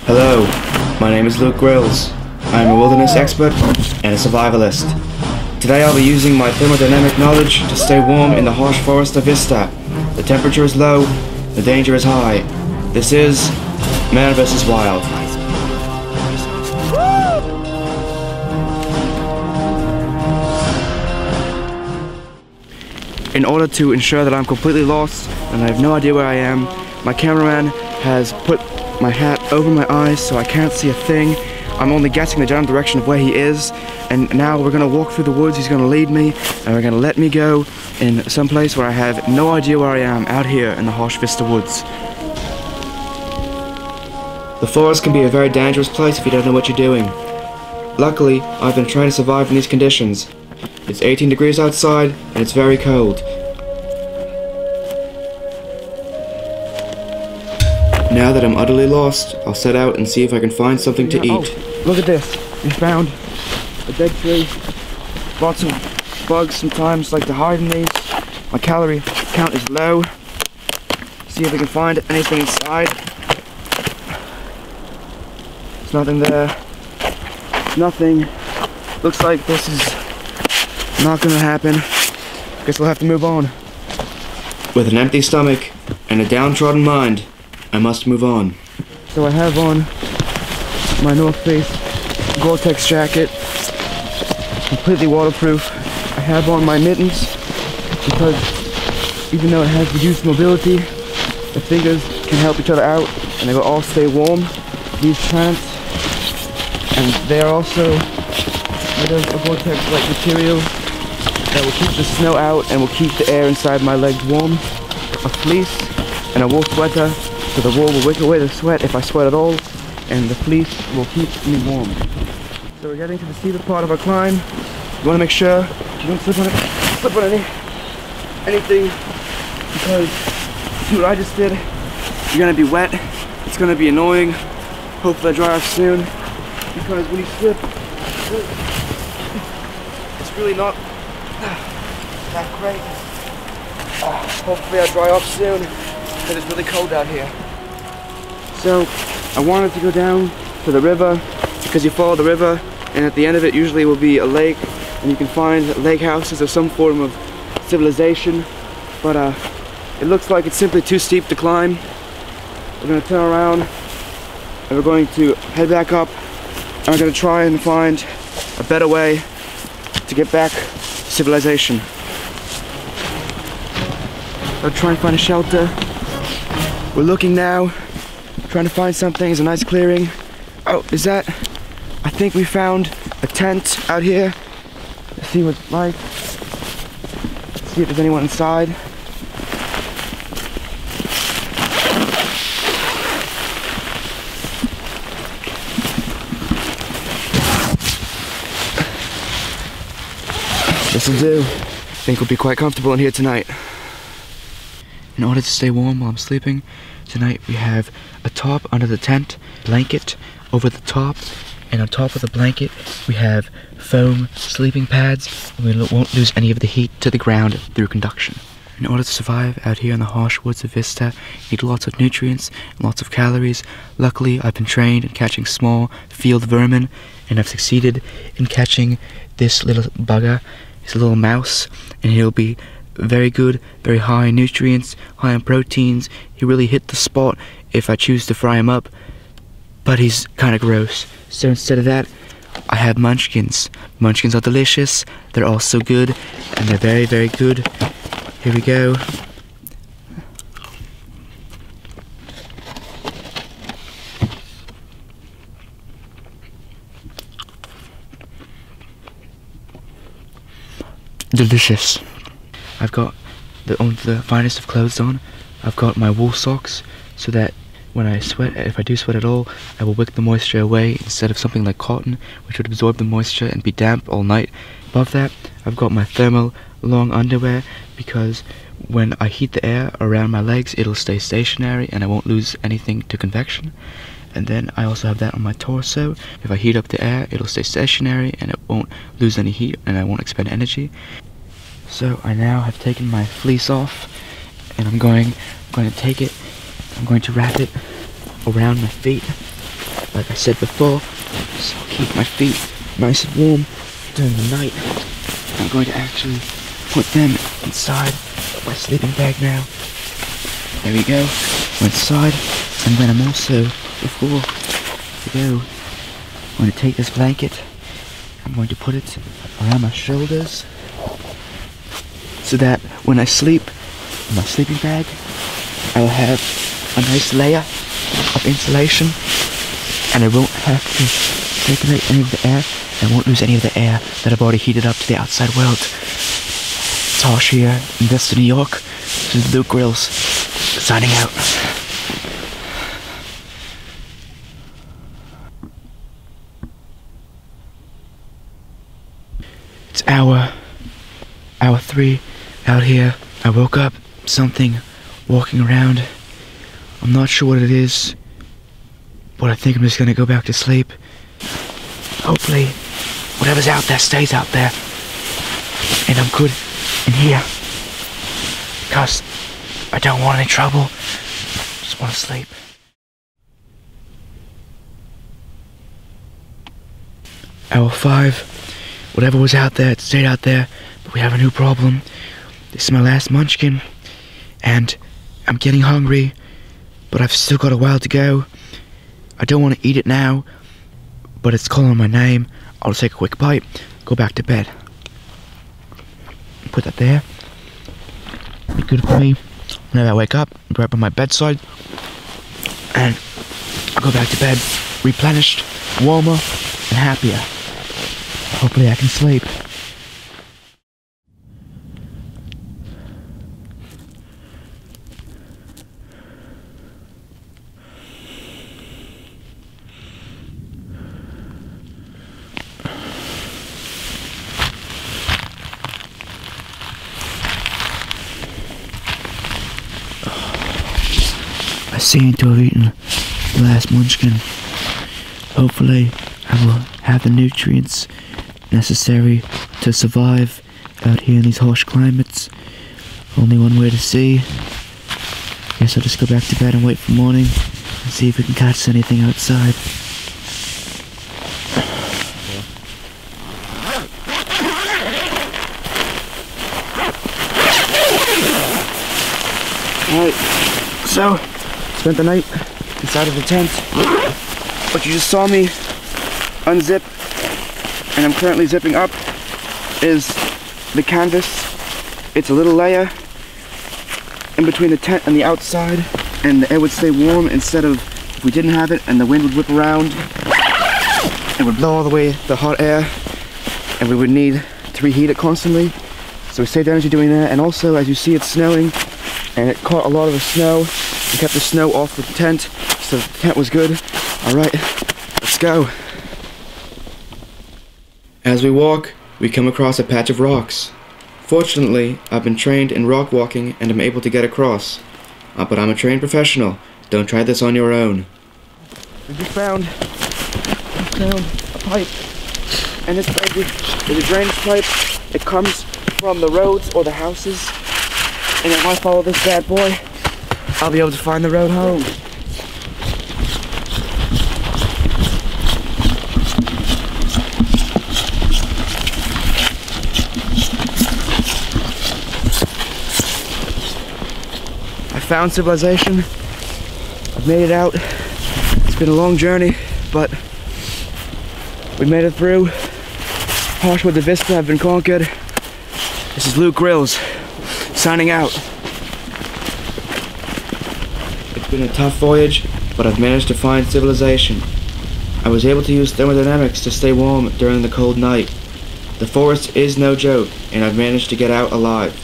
Hello, my name is Grylls. I am a wilderness expert and a survivalist. Today I'll be using my thermodynamic knowledge to stay warm in the harsh forest of Vista. The temperature is low, the danger is high. This is Man vs. Wild. In order to ensure that I'm completely lost and I have no idea where I am, my cameraman has put my hat over my eyes so I can't see a thing. I'm only guessing the general direction of where he is, and now we're gonna walk through the woods. He's gonna lead me, and we're gonna let me go in some place where I have no idea where I am, out here in the harsh Vista woods. The forest can be a very dangerous place if you don't know what you're doing. Luckily, I've been trying to survive in these conditions. It's 18 degrees outside, and it's very cold. Now that I'm utterly lost, I'll set out and see if I can find something to eat. Oh, look at this. We found a dead tree. Lots of bugs sometimes like to hide in these. My calorie count is low. See if we can find anything inside. There's nothing there. Nothing. Looks like this is not gonna happen. Guess we'll have to move on. With an empty stomach and a downtrodden mind, I must move on. So I have on my North Face Gore-Tex jacket, completely waterproof. I have on my mittens because even though it has reduced mobility, the fingers can help each other out and they will all stay warm. These plants, and they are also made of a Gore-Tex-like material that will keep the snow out and will keep the air inside my legs warm. A fleece and a wool sweater, so the wool will wick away the sweat if I sweat at all, and the fleece will keep me warm. So we're getting to the steeper part of our climb. You want to make sure you don't slip on anything, because see what I just did? You're gonna be wet. It's gonna be annoying. Hopefully I dry off soon, because when you slip, it's really not that great. Hopefully I dry off soon, because it's really cold out here. So I wanted to go down to the river, because you follow the river and at the end of it usually will be a lake, and you can find lake houses or some form of civilization, but it looks like it's simply too steep to climb. We're going to turn around and we're going to head back up, and we're going to try and find a better way to get back to civilization. I'll try and find a shelter. We're looking now, trying to find something. There's a nice clearing. Oh, is that? I think we found a tent out here. Let's see what it's like. See if there's anyone inside. This'll do. I think we'll be quite comfortable in here tonight. In order to stay warm while I'm sleeping, tonight we have a top under the tent, blanket over the top, and on top of the blanket we have foam sleeping pads, and we won't lose any of the heat to the ground through conduction. In order to survive out here in the harsh woods of Vista, you need lots of nutrients and lots of calories. Luckily, I've been trained in catching small field vermin, and I've succeeded in catching this little bugger. He's a little mouse, and he'll be very good, very high in nutrients, high in proteins. He really hit the spot if I choose to fry him up, but he's kind of gross. So instead of that, I have munchkins. Munchkins are delicious, they're also good, and they're very, very good. Here we go. Delicious. I've got the finest of clothes on. I've got my wool socks so that when I sweat, if I do sweat at all, I will wick the moisture away instead of something like cotton, which would absorb the moisture and be damp all night. Above that, I've got my thermal long underwear, because when I heat the air around my legs, it'll stay stationary and I won't lose anything to convection. And then I also have that on my torso. If I heat up the air, it'll stay stationary and it won't lose any heat and I won't expend energy. So I now have taken my fleece off, and I'm going to take it, I'm going to wrap it around my feet, like I said before, so I'll keep my feet nice and warm during the night. I'm going to actually put them inside of my sleeping bag now. There we go, we're inside, and then I'm also, before I go, I'm going to take this blanket, I'm going to put it around my shoulders, so that when I sleep in my sleeping bag, I will have a nice layer of insulation, and I won't have to circulate any of the air, and I won't lose any of the air that I've already heated up to the outside world. It's Harsh here in Vista, New York. This is Luke Grylls, signing out. It's hour 3 out here. I woke up, something walking around. I'm not sure what it is, but I think I'm just gonna go back to sleep. Hopefully, whatever's out there stays out there, and I'm good in here, because I don't want any trouble. Just want to sleep. Hour 5. Whatever was out there, it stayed out there, but we have a new problem. This is my last munchkin, and I'm getting hungry, but I've still got a while to go. I don't want to eat it now, but it's calling my name. I'll take a quick bite, go back to bed. Put that there. Be good for me. Whenever I wake up, I'll be right by my bedside, and I'll go back to bed, replenished, warmer, and happier. Hopefully I can sleep. I seem to have eaten the last munchkin. Hopefully I will have the nutrients necessary to survive out here in these harsh climates. Only one way to see. Guess I'll just go back to bed and wait for morning and see if we can catch anything outside. Alright, so spent the night inside of the tent, but you just saw me unzip, and I'm currently zipping up, is the canvas. It's a little layer in between the tent and the outside, and the air would stay warm instead of, if we didn't have it and the wind would whip around, it would blow all the way the hot air, and we would need to reheat it constantly. So we saved energy doing that, and also as you see it's snowing, and it caught a lot of the snow. We kept the snow off the tent, so the tent was good. Alright, let's go. As we walk, we come across a patch of rocks. Fortunately, I've been trained in rock walking and am able to get across. But I'm a trained professional. Don't try this on your own. We just found a pipe, and this baby is a drainage pipe. It comes from the roads or the houses, and if I follow this bad boy, I'll be able to find the road home. I found civilization. I've made it out. It's been a long journey, but we made it through. Harshwood to Vista have been conquered. This is Luke Grylls, signing out. It's been a tough voyage, but I've managed to find civilization. I was able to use thermodynamics to stay warm during the cold night. The forest is no joke, and I've managed to get out alive.